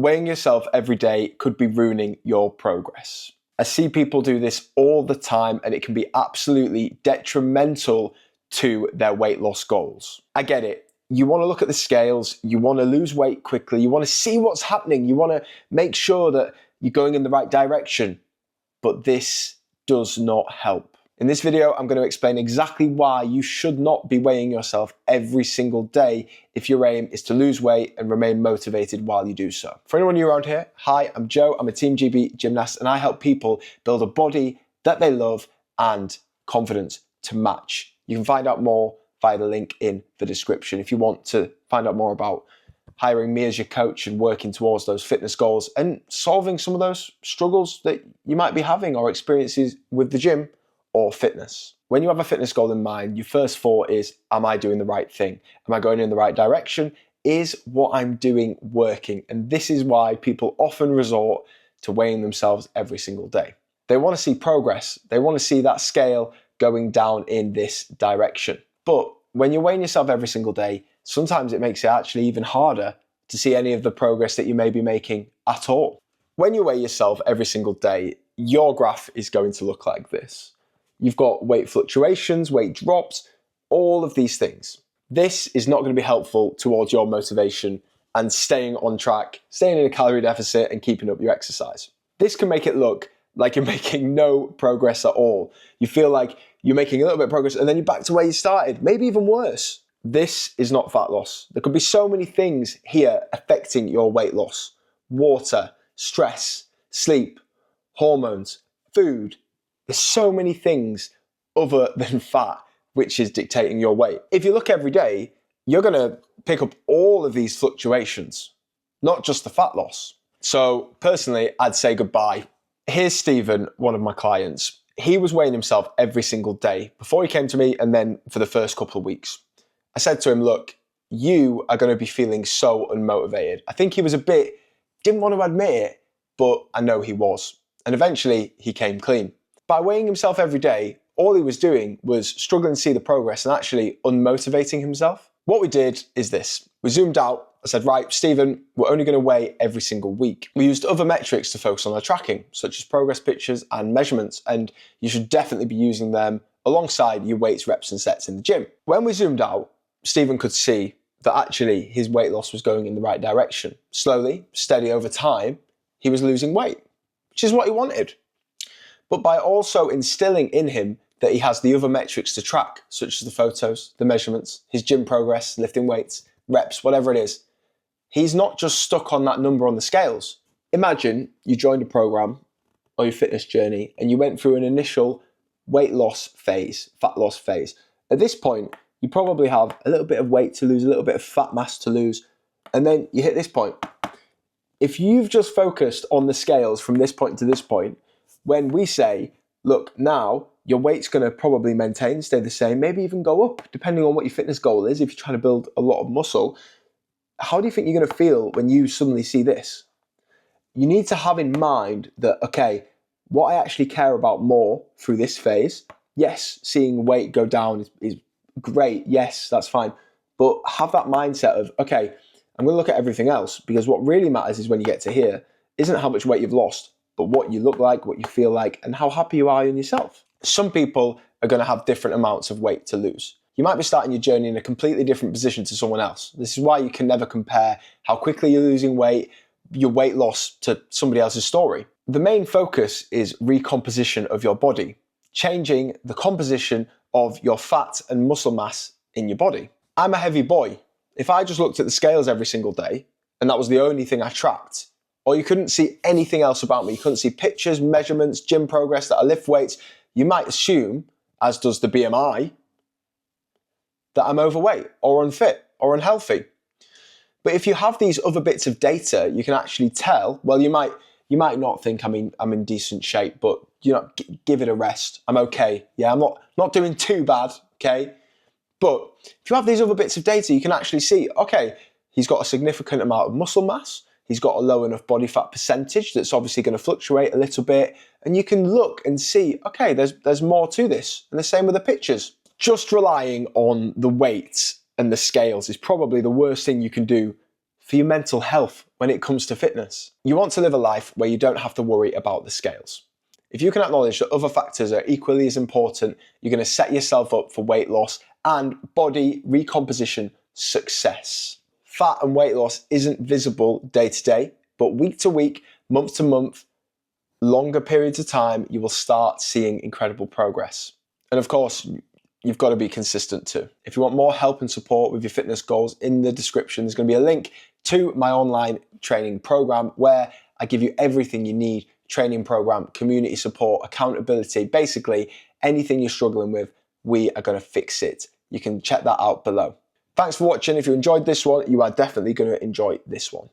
Weighing yourself every day could be ruining your progress. I see people do this all the time and it can be absolutely detrimental to their weight loss goals. I get it. You want to look at the scales, you want to lose weight quickly, you want to see what's happening, you want to make sure that you're going in the right direction, but this does not help. In this video, I'm going to explain exactly why you should not be weighing yourself every single day if your aim is to lose weight and remain motivated while you do so. For anyone new around here, hi, I'm Joe, I'm a Team GB gymnast, and I help people build a body that they love and confidence to match. You can find out more via the link in the description if you want to find out more about hiring me as your coach and working towards those fitness goals and solving some of those struggles that you might be having or experiences with the gym or fitness. When you have a fitness goal in mind, your first thought is, am I doing the right thing? Am I going in the right direction? Is what I'm doing working? And this is why people often resort to weighing themselves every single day. They want to see progress. They want to see that scale going down in this direction. But when you're weighing yourself every single day, sometimes it makes it actually even harder to see any of the progress that you may be making at all. When you weigh yourself every single day, your graph is going to look like this. You've got weight fluctuations, weight drops, all of these things. This is not going to be helpful towards your motivation and staying on track, staying in a calorie deficit and keeping up your exercise. This can make it look like you're making no progress at all. You feel like you're making a little bit of progress and then you're back to where you started, maybe even worse. This is not fat loss. There could be so many things here affecting your weight loss. Water, stress, sleep, hormones, food. There's so many things other than fat which is dictating your weight. If you look every day, you're going to pick up all of these fluctuations, not just the fat loss. So personally, I'd say goodbye. Here's Stephen, one of my clients. He was weighing himself every single day before he came to me and then for the first couple of weeks. I said to him, look, you are going to be feeling so unmotivated. I think he was didn't want to admit it, but I know he was. And eventually he came clean. By weighing himself every day, all he was doing was struggling to see the progress and actually unmotivating himself. What we did is this. We zoomed out. I said, right, Stephen, we're only going to weigh every single week. We used other metrics to focus on our tracking, such as progress pictures and measurements, and you should definitely be using them alongside your weights, reps, and sets in the gym. When we zoomed out, Stephen could see that actually his weight loss was going in the right direction. Slowly, steady over time, he was losing weight, which is what he wanted. But by also instilling in him that he has the other metrics to track, such as the photos, the measurements, his gym progress, lifting weights, reps, whatever it is, he's not just stuck on that number on the scales. Imagine you joined a program or your fitness journey and you went through an initial weight loss phase, fat loss phase. At this point, you probably have a little bit of weight to lose, a little bit of fat mass to lose, and then you hit this point. If you've just focused on the scales from this point to this point, when we say, look, now your weight's going to probably maintain, stay the same, maybe even go up, depending on what your fitness goal is. If you're trying to build a lot of muscle, how do you think you're going to feel when you suddenly see this? You need to have in mind that, okay, what I actually care about more through this phase, yes, seeing weight go down is great. Yes, that's fine. But have that mindset of, okay, I'm going to look at everything else, because what really matters is when you get to here, isn't how much weight you've lost, but what you look like, what you feel like, and how happy you are in yourself. Some people are going to have different amounts of weight to lose. You might be starting your journey in a completely different position to someone else. This is why you can never compare how quickly you're losing weight, your weight loss, to somebody else's story. The main focus is recomposition of your body, changing the composition of your fat and muscle mass in your body. I'm a heavy boy. If I just looked at the scales every single day, and that was the only thing I tracked, or you couldn't see anything else about me, you couldn't see pictures, measurements, gym progress, that I lift weights, you might assume, as does the BMI, that I'm overweight or unfit or unhealthy. But if you have these other bits of data, you can actually tell, well, you might not think I'm in decent shape, but give it a rest. I'm okay. Yeah, I'm not doing too bad, okay? But if you have these other bits of data, you can actually see, okay, he's got a significant amount of muscle mass. He's got a low enough body fat percentage that's obviously going to fluctuate a little bit. And you can look and see, okay, there's more to this. And the same with the pictures. Just relying on the weights and the scales is probably the worst thing you can do for your mental health when it comes to fitness. You want to live a life where you don't have to worry about the scales. If you can acknowledge that other factors are equally as important, you're going to set yourself up for weight loss and body recomposition success. Fat and weight loss isn't visible day to day, but week to week, month to month, longer periods of time, you will start seeing incredible progress. And of course, you've got to be consistent too. If you want more help and support with your fitness goals, in the description, there's going to be a link to my online training program where I give you everything you need: training program, community support, accountability, basically anything you're struggling with, we are going to fix it. You can check that out below. Thanks for watching. If you enjoyed this one, you are definitely going to enjoy this one.